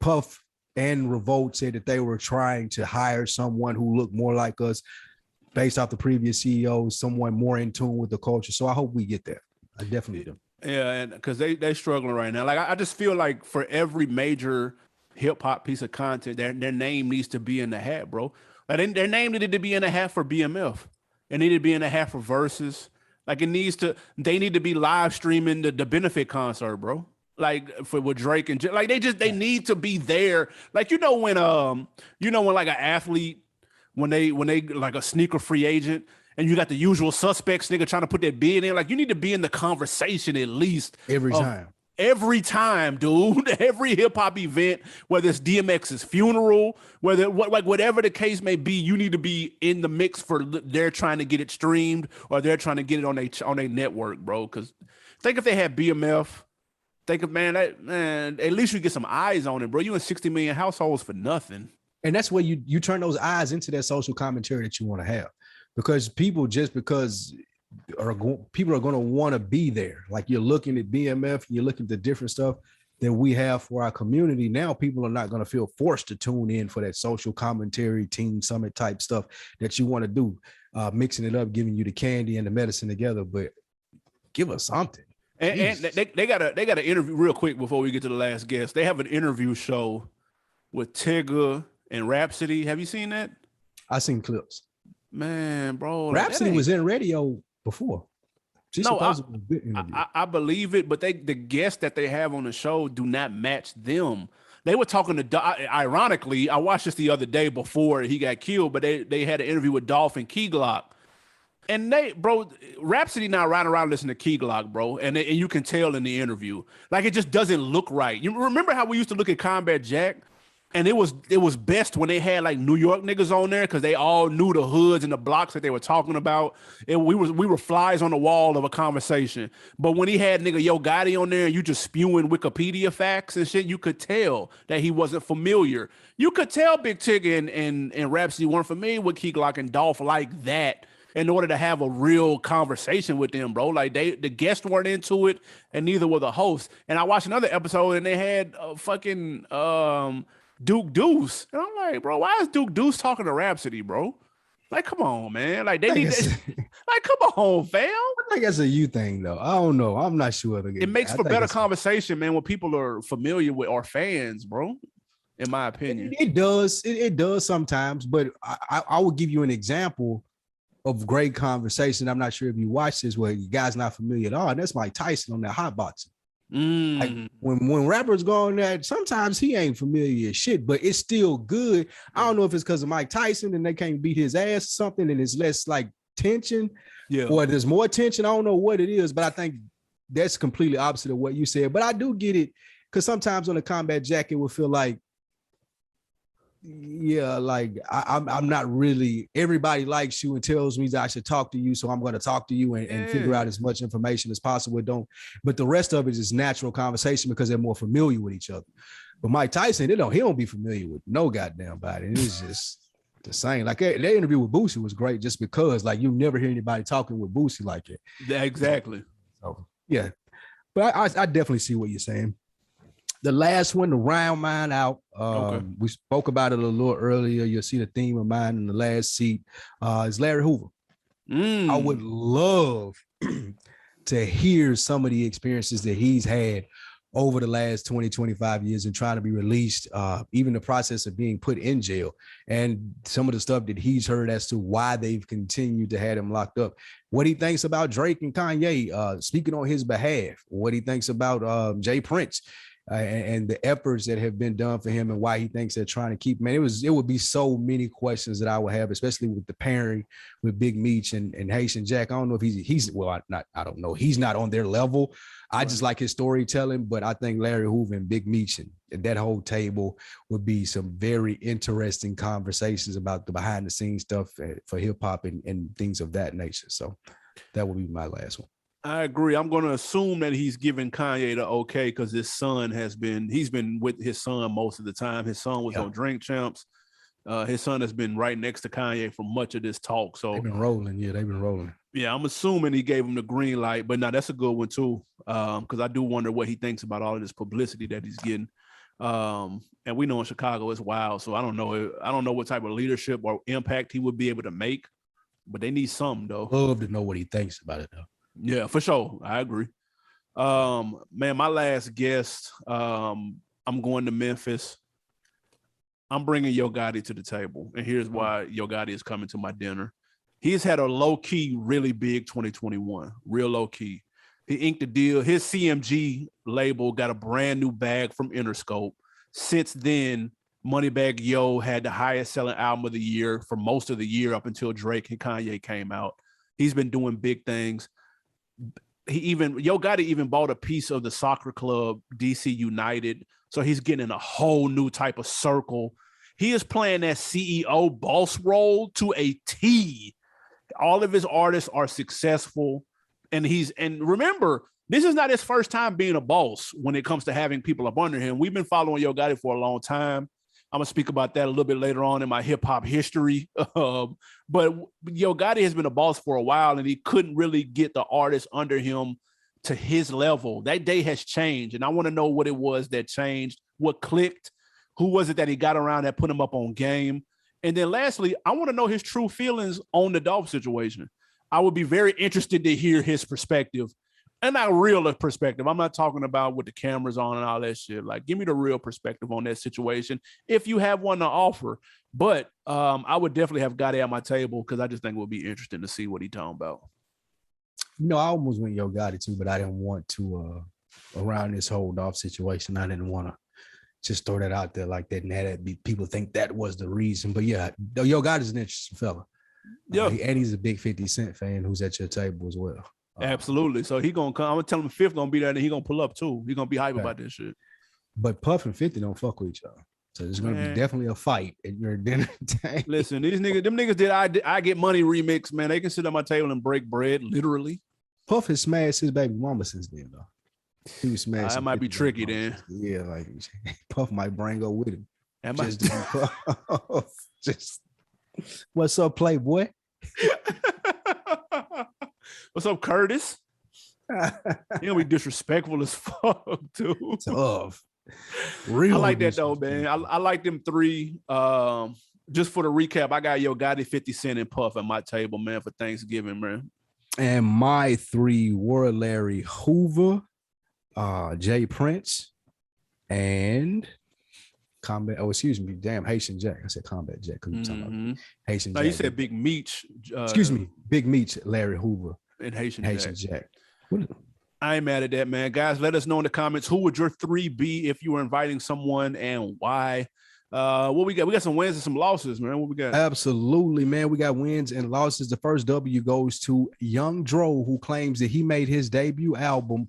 Puff and Revolt said that they were trying to hire someone who looked more like us based off the previous CEOs, someone more in tune with the culture. So I hope we get there. I definitely do. Yeah, and because they're struggling right now. Like, I just feel like for every major hip hop piece of content, their name needs to be in the hat, bro. Like, their name needed to be in the hat for BMF. It needed to be in the hat for Versus. Like, they need to be live streaming the benefit concert, bro. Like, with Drake and like they need to be there. Like, when like an athlete, when they like a sneaker free agent, and you got the usual suspects nigga trying to put that bid in, like, you need to be in the conversation at least every time. Every time, dude. Every hip hop event, whether it's DMX's funeral, whatever the case may be, you need to be in the mix for they're trying to get it streamed or they're trying to get it on a network, bro. Because think if they had BMF, at least you get some eyes on it, bro. You in 60 million households for nothing. And that's where you turn those eyes into that social commentary that you want to have. Because people are going to want to be there. Like, you're looking at BMF, you're looking at the different stuff that we have for our community. Now people are not going to feel forced to tune in for that social commentary, Teen Summit type stuff that you want to do, mixing it up, giving you the candy and the medicine together. But give us something. And they got an interview real quick before we get to the last guest. They have an interview show with Tigger and Rhapsody. Have you seen that? I seen clips. Man, bro, Rhapsody was in radio before. I believe it, but the guests that they have on the show do not match them. They were talking to, ironically, I watched this the other day before he got killed, but they had an interview with Dolph and Key Glock. And Rhapsody now riding around listening to Key Glock, bro. And you can tell in the interview, like, it just doesn't look right. You remember how we used to look at Combat Jack? And it was best when they had like New York niggas on there because they all knew the hoods and the blocks that they were talking about. We were flies on the wall of a conversation. But when he had nigga Yo Gotti on there and you just spewing Wikipedia facts and shit, you could tell that he wasn't familiar. You could tell Big Tigger and Rhapsody weren't familiar with Key Glock and Dolph like that in order to have a real conversation with them, bro. Like, the guests weren't into it and neither were the hosts. And I watched another episode and they had fucking Duke Deuce. And I'm like, bro, why is Duke Deuce talking to Rhapsody, bro? Like, come on, man. Like, they need to, like, come on, fam. I think that's a you thing, though. I don't know. I'm not sure. It makes for better conversation, man, when people are familiar with our fans, bro, in my opinion. It does. It does sometimes, but I will give you an example of great conversation. I'm not sure if you watch this where you guys not familiar at all. And that's Mike Tyson on that hot boxing. Like when rappers go on that, sometimes he ain't familiar as shit, but it's still good. I don't know if it's because of Mike Tyson and they can't beat his ass or something, and it's less like tension, or there's more tension. I don't know what it is, but I think that's completely opposite of what you said. But I do get it, because sometimes on a combat jacket will feel like, like I'm not really, everybody likes you and tells me that I should talk to you, so I'm going to talk to you and figure out as much information as possible. But the rest of it is natural conversation because they're more familiar with each other. But Mike Tyson, he don't be familiar with no goddamn body. It's just the same. Like that interview with Boosie was great just because like you never hear anybody talking with Boosie like it. Yeah, exactly. So yeah, but I definitely see what you're saying. The last one, to round mine out, we spoke about it a little earlier. You'll see the theme of mine in the last seat, is Larry Hoover. I would love to hear some of the experiences that he's had over the last 20, 25 years and trying to be released, even the process of being put in jail, and some of the stuff that he's heard as to why they've continued to have him locked up. What he thinks about Drake and Kanye, speaking on his behalf, what he thinks about Jay Prince, and the efforts that have been done for him and why he thinks they're trying to keep, man, it would be so many questions that I would have, especially with the pairing with Big Meech and Haitian Jack. I don't know if he's I don't know. He's not on their level. I just like his storytelling, but I think Larry Hoover and Big Meech and that whole table would be some very interesting conversations about the behind the scenes stuff for hip hop and things of that nature. So that would be my last one. I agree. I'm going to assume that he's giving Kanye the okay because his son he's been with his son most of the time. His son was on Drink Champs. His son has been right next to Kanye for much of this talk. So they've been rolling. Yeah, they've been rolling. Yeah, I'm assuming he gave him the green light, but now that's a good one too. Because I do wonder what he thinks about all of this publicity that he's getting. And we know in Chicago it's wild. So I don't know what type of leadership or impact he would be able to make, but they need something though. Love to know what he thinks about it though. Yeah, for sure. I agree. Man, my last guest, I'm going to Memphis. I'm bringing Yo Gotti to the table, and here's why Yo Gotti is coming to my dinner. He's had a low-key, really big 2021, real low-key. He inked a deal. His CMG label got a brand new bag from Interscope. Since then, Moneybagg Yo had the highest selling album of the year for most of the year up until Drake and Kanye came out. He's been doing big things. Yo Gotti even bought a piece of the soccer club DC United, so he's getting a whole new type of circle. He is playing that CEO boss role to a T. All of his artists are successful, and remember, this is not his first time being a boss when it comes to having people up under him. We've been following Yo Gotti for a long time. I'm going to speak about that a little bit later on in my hip hop history. But Yo Gotti has been a boss for a while, and he couldn't really get the artists under him to his level. That day has changed, and I want to know what it was that changed, what clicked, who was it that he got around that put him up on game. And then lastly, I want to know his true feelings on the Dolph situation. I would be very interested to hear his perspective. And not real perspective. I'm not talking about with the cameras on and all that shit. Like, give me the real perspective on that situation if you have one to offer. But I would definitely have Gotti at my table because I just think it would be interesting to see what he's talking about. I almost went Yo Gotti too, but I didn't want to, around this whole Dolph situation, I didn't want to just throw that out there like that and have that be, people think that was the reason. But yeah, Yo Gotti's an interesting fella. Yeah. And he's a big 50 Cent fan who's at your table as well. Absolutely. So he gonna come. I'm gonna tell him Fifth gonna be there, and he gonna pull up too. He gonna be hype about this shit. But Puff and 50 don't fuck with each other, so there's gonna be definitely a fight at your dinner table. Listen, these niggas, them niggas did I Get Money remix, man. They can sit on my table and break bread, literally. Puff has smashed his baby mama since then, though. He was smashed. That might be tricky then. Yeah, like Puff might bring her with him. That might just what's up, Playboy? What's up, Curtis? You gonna be disrespectful as fuck, dude. Tough. Real. I like that though, man. I like them three. Just for the recap, I got Yo Gotti, 50 Cent, and Puff at my table, man, for Thanksgiving, man. And my three were Larry Hoover, Jay Prince, and Combat. Oh, excuse me. Damn, Haitian Jack. I said Combat Jack. Because talking about Haitian Jack. You said Big Meech. Excuse me. Big Meech, Larry Hoover, and Haitian Jack. What I ain't mad at that, man. Guys, let us know in the comments who would your 3 be if you were inviting someone and why. What we got? We got some wins and some losses, man. What we got? Absolutely, man. We got wins and losses. The first W goes to Young Dro, who claims that he made his debut album,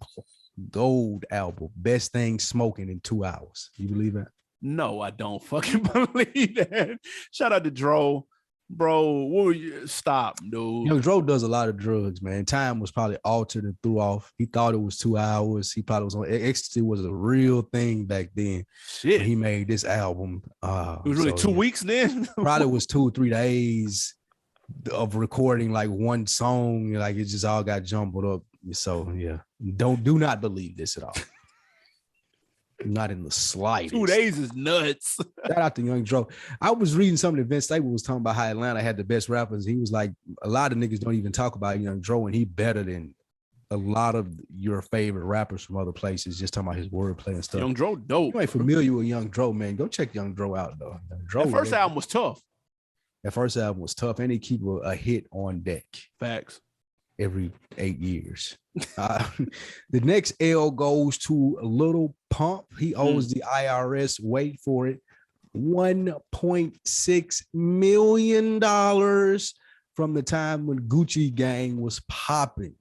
gold album, Best Thing Smoking, in 2 hours. You believe that? No, I don't fucking believe that. Shout out to Dro. Bro, stop, dude. Young Dro does a lot of drugs, man. Time was probably altered and threw off. He thought it was 2 hours. He probably was on ecstasy. Was a real thing back then. Shit, he made this album. It was really 2 weeks then. Probably was 2 or 3 days of recording like one song. Like it just all got jumbled up. So yeah, do not believe this at all. Not in the slightest. 2 days is nuts. Shout out to Young Dro. I was reading something that Vince Staples was talking about how Atlanta had the best rappers. He was like, a lot of niggas don't even talk about Young Dro, and he better than a lot of your favorite rappers from other places. Just talking about his wordplay and stuff. Young Dro, dope. You ain't familiar with Young Dro, man? Go check Young Dro out though. That first album was tough. That first album was tough, and he keep a hit on deck. Facts. Every 8 years. The next L goes to Lil Pump. He owes the IRS, wait for it, $1.6 million from the time when Gucci Gang was popping.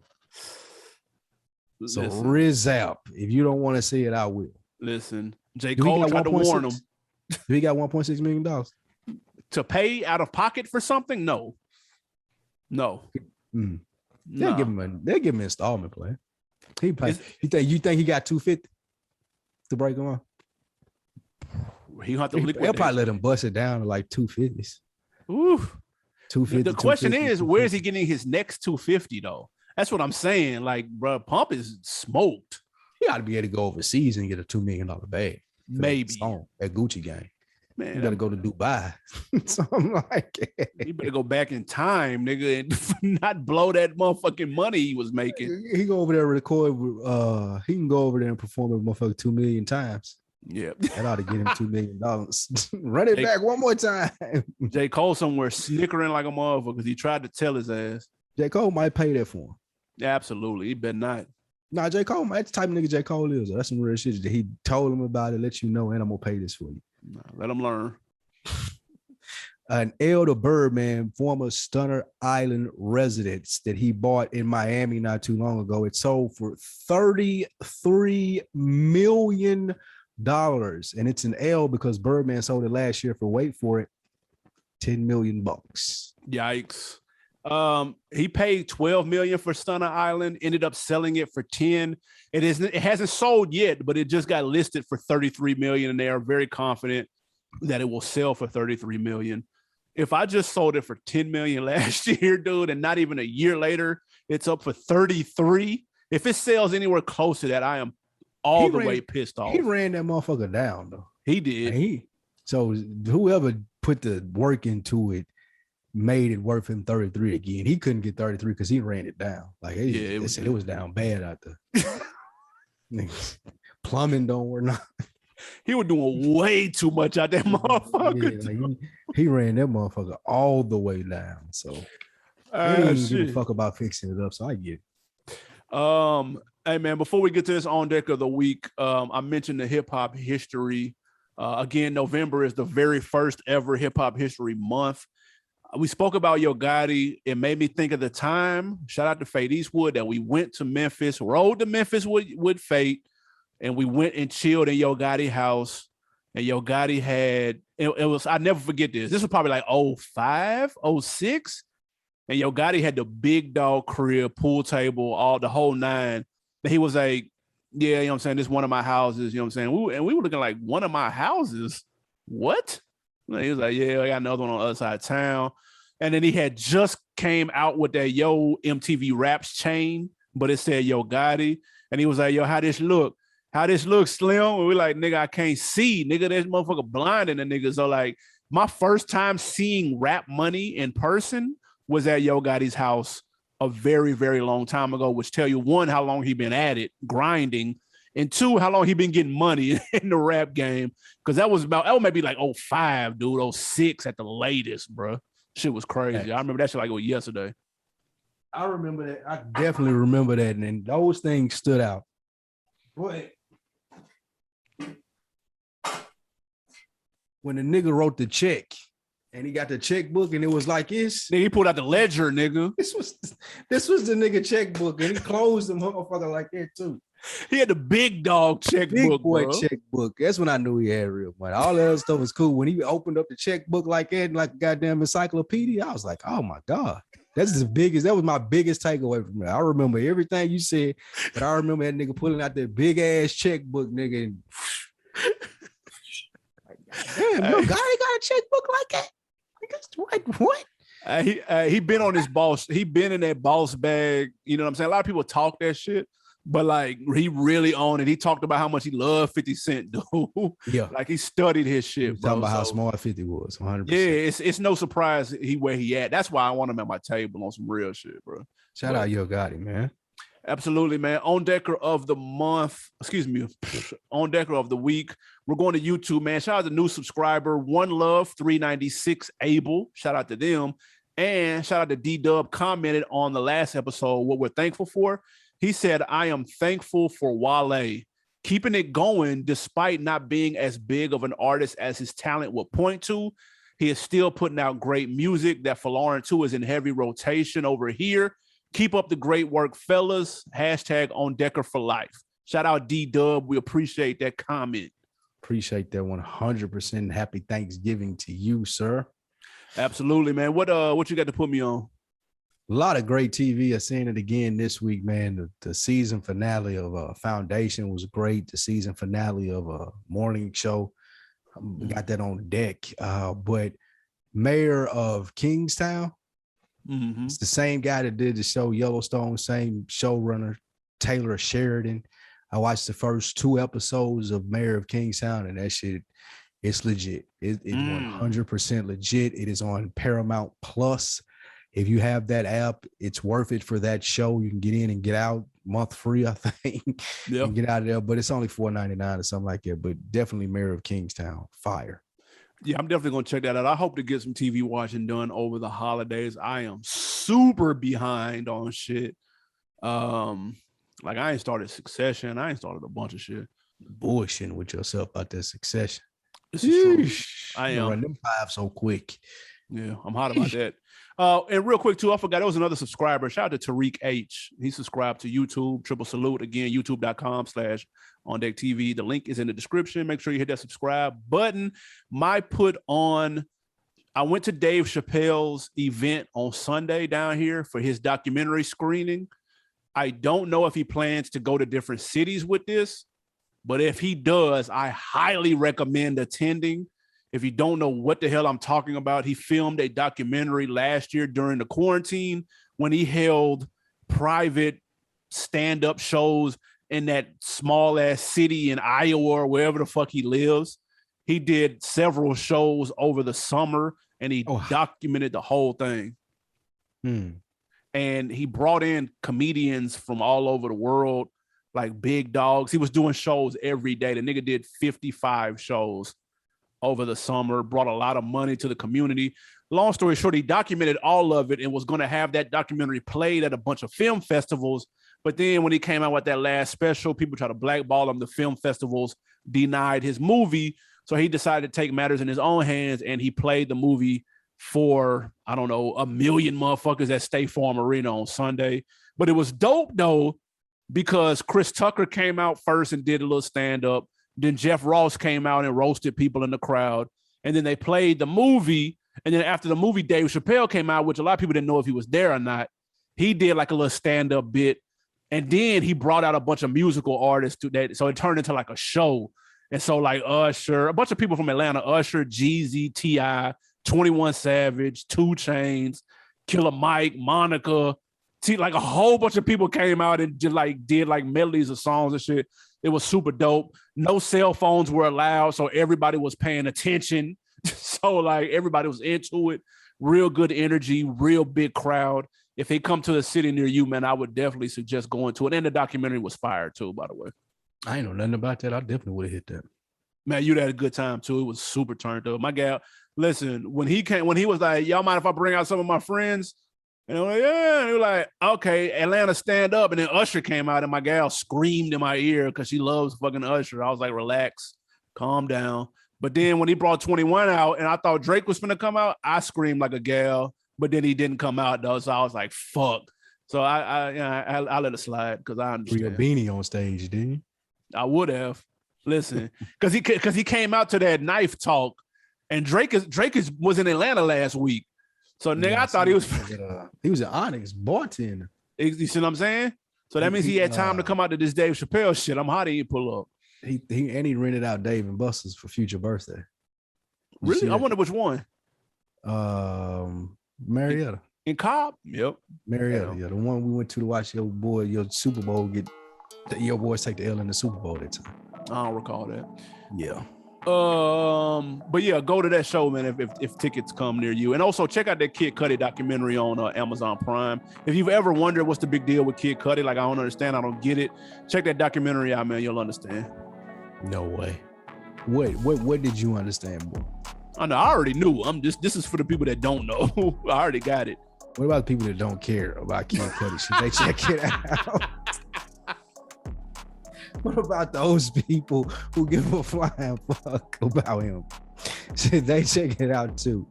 So Rizap, if you don't want to see it, I will. Listen, J. Cole tried to warn him. Do he got $1.6 million? To pay out of pocket for something? No. They'll give him an installment plan. He pay. You think he got 250 to break him off? He'll have to liquidate. They'll probably let him bust it down to like 250s. Ooh. 250. The question is, where is he getting his next 250 though? That's what I'm saying. Like, bro, Pump is smoked. He ought to be able to go overseas and get a $2 million bag. Maybe at Gucci Gang. Man, you gotta go to Dubai. Something like it. You better go back in time, nigga, and not blow that motherfucking money he was making. He go over there and record. He can go over there and perform a motherfucker 2 million times. Yeah, that ought to get him $2 million. Run it back one more time. J. Cole somewhere snickering like a motherfucker because he tried to tell his ass. J. Cole might pay that for him. Yeah, absolutely. He better not. Nah, J. Cole, that's the type of nigga J. Cole is. That's some real shit. He told him about it, let you know, and I'm gonna pay this for you. Nah, let him learn. An L to Birdman, former Stunner Island residence that he bought in Miami not too long ago. It sold for $33 million. And it's an L because Birdman sold it last year for, wait for it, $10 million. Yikes. He paid $12 million for Stunner Island, ended up selling it for 10. It hasn't sold yet, but it just got listed for 33 million, and they are very confident that it will sell for 33 million. If I just sold it for 10 million last year, dude, and not even a year later, it's up for 33. If it sells anywhere close to that, I am all the way pissed off. He ran that motherfucker down though. He did. So whoever put the work into it made it worth him 33 again. He couldn't get 33 because he ran it down. Like it was down bad out there. Plumbing don't work. Not. He was doing way too much out that motherfucker. Yeah, like he ran that motherfucker all the way down. So he didn't give a fuck about fixing it up. So I get it. Hey man, before we get to this on deck of the week, I mentioned the hip hop history. Again, November is the very first ever hip hop history month. We spoke about Yo Gotti. It made me think of the time. Shout out to Fate Eastwood that we went to Memphis, rode to Memphis with Fate, and we went and chilled in Yo Gotti house. And Yo Gotti had it was, I never forget this. This was probably like 05, 06. And Yo Gotti had the big dog crib, pool table, the whole nine. And he was like, yeah, you know what I'm saying? This is one of my houses, you know what I'm saying? And we were looking like, one of my houses? What? And he was like, yeah, I got another one on the other side of town. And then he had just came out with that Yo MTV Raps chain, but it said Yo Gotti. And he was like, yo, how this look? How this look, Slim? And we're like, nigga, I can't see. Nigga, this motherfucker blinding the nigga. So like, my first time seeing Rap Money in person was at Yo Gotti's house a very, very long time ago, which tell you, one, how long he been at it, grinding, and two, how long he been getting money in the rap game. Because that was maybe like 05, dude, 06 at the latest, bro. Shit was crazy. I remember that shit like it was yesterday. I remember that. I definitely remember that, and those things stood out. But when the nigga wrote the check and he got the checkbook and it was like this. Nigga, he pulled out the ledger, nigga. This was the nigga checkbook, and he closed the motherfucker like that too. He had the big dog checkbook, Big boy bro. checkbook. That's when I knew he had real money. All that other stuff was cool. When he opened up the checkbook like that, like a goddamn encyclopedia, I was like, oh my God. That was my biggest takeaway from it. I remember everything you said, but I remember that nigga pulling out that big ass checkbook, nigga. And damn, no guy got a checkbook like that. What? He been on his boss. He been in that boss bag. You know what I'm saying? A lot of people talk that shit, but like he really owned it. He talked about how much he loved 50 Cent, dude. Yeah, like he studied his shit. Talking about how smart 50 was. 100%. Yeah, it's no surprise where he at. That's why I want him at my table on some real shit, bro. Shout out Yo Gotti, man. Absolutely, man. On Decker of the month, on Decker of the week. We're going to YouTube, man. Shout out to new subscriber, One Love 396 Abel. Shout out to them. And shout out to D-Dub, commented on the last episode what we're thankful for. He said, I am thankful for Wale keeping it going despite not being as big of an artist as his talent would point to. He is still putting out great music. That Falarin 2 is in heavy rotation over here. Keep up the great work, fellas. Hashtag on Decker for life. Shout out D-Dub. We appreciate that comment. Appreciate that 100%. Happy Thanksgiving to you, sir. Absolutely, man. What you got to put me on? A lot of great TV. I seen it again this week, man. The season finale of Foundation was great. The season finale of a morning show, we got that on deck. But Mayor of Kingstown, it's the same guy that did the show Yellowstone, same showrunner, Taylor Sheridan. I watched the first 2 episodes of Mayor of Kingstown, and that shit, it's legit. It's 100% legit. It is on Paramount Plus. If you have that app, it's worth it for that show. You can get in and get out, month free, I think. Yep. And get out of there, but it's only $4.99 or something like that. But definitely Mayor of Kingstown, fire. Yeah, I'm definitely going to check that out. I hope to get some TV watching done over the holidays. I am super behind on shit. Like I ain't started Succession. I ain't started a bunch of shit. Bullshitting with yourself about that Succession. This is true. I am. Run them 5 so quick. Yeah, I'm hot about that. And real quick too, I forgot there was another subscriber. Shout out to Tariq H. He subscribed to YouTube. Triple salute again. YouTube.com/OnDeckTV. The link is in the description. Make sure you hit that subscribe button. I went to Dave Chappelle's event on Sunday down here for his documentary screening. I don't know if he plans to go to different cities with this, but if he does, I highly recommend attending. If you don't know what the hell I'm talking about, he filmed a documentary last year during the quarantine when he held private stand-up shows in that small ass city in Iowa or wherever the fuck he lives. He did several shows over the summer and he documented the whole thing. And he brought in comedians from all over the world, like big dogs. He was doing shows every day. The nigga did 55 shows over the summer, brought a lot of money to the community. Long story short, he documented all of it and was going to have that documentary played at a bunch of film festivals. But then when he came out with that last special, people tried to blackball him. The film festivals denied his movie. So he decided to take matters in his own hands and he played the movie for, I don't know, 1 million motherfuckers at State Farm Arena on Sunday. But it was dope though, because Chris Tucker came out first and did a little stand-up. Then Jeff Ross came out and roasted people in the crowd. And then they played the movie. And then after the movie, Dave Chappelle came out, which a lot of people didn't know if he was there or not. He did like a little stand-up bit. And then he brought out a bunch of musical artists to that. So it turned into like a show. And so like Usher, a bunch of people from Atlanta, Usher, Jeezy, T.I., 21 Savage, 2 Chainz, Killer Mike, Monica, like a whole bunch of people came out and just like did like medleys of songs and shit. It was super dope. No cell phones were allowed, so everybody was paying attention. So like everybody was into it. Real good energy, real big crowd. If they come to the city near you, man, I would definitely suggest going to it. And the documentary was fire too, by the way. I ain't know nothing about that. I definitely would have hit that. Man, you'd had a good time too. It was super turned up. My gal, listen, when he was like, y'all mind if I bring out some of my friends? And I'm like, yeah. And he was like, okay, Atlanta, stand up. And then Usher came out and my gal screamed in my ear because she loves fucking Usher. I was like, relax, calm down. But then when he brought 21 out and I thought Drake was finna come out, I screamed like a gal, but then he didn't come out though. So I was like, fuck. So I let it slide because I understand. Your beanie on stage, didn't you? I would have. Listen, because he came out to that knife talk and Drake was in Atlanta last week. So nigga, I thought he was an Onyx bartender. You see what I'm saying? So that means he had time to come out to this Dave Chappelle shit. I'm hot he pull up. He rented out Dave and Buster's for future birthday. Really? I wonder which one. Marietta. In Cobb? Yep. Marietta, yeah. The one we went to watch your Super Bowl your boys take the L in the Super Bowl that time. I don't recall that. Yeah. But yeah, go to that show, man, if tickets come near you. And also check out that Kid Cudi documentary on Amazon Prime. If you've ever wondered what's the big deal with Kid Cudi, like I don't understand, I don't get it, check that documentary out, man. You'll understand. No way. Wait, what did you understand, bro? I know, I already knew. This is for the people that don't know. I already got it. What about the people that don't care about Kid Cudi? Should they check it out? What about those people who give a flying fuck about him? Should they check it out too?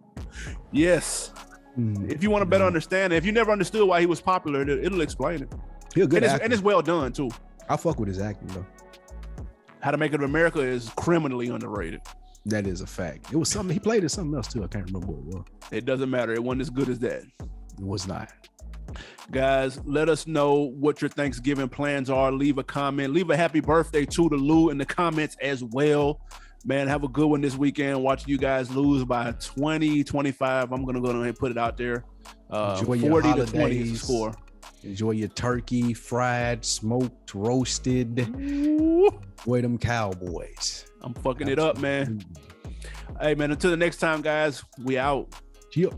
Yes. If you want to better understand it, if you never understood why he was popular, it'll explain it. He's a good actor. And it's well done too. I fuck with his acting though. How to Make It in America is criminally underrated. That is a fact. It was something he played in something else too. I can't remember what it was. It doesn't matter. It wasn't as good as that. It was not. Guys, let us know what your Thanksgiving plans are. Leave a comment. Leave a happy birthday to the Lou in the comments as well. Man, have a good one this weekend. Watching you guys lose by 20, 25. I'm going to go ahead and put it out there. 40 to 20 score. Enjoy your turkey, fried, smoked, roasted. Enjoy them Cowboys. I'm fucking it up, man. Hey, man, until the next time, guys, we out. Yep.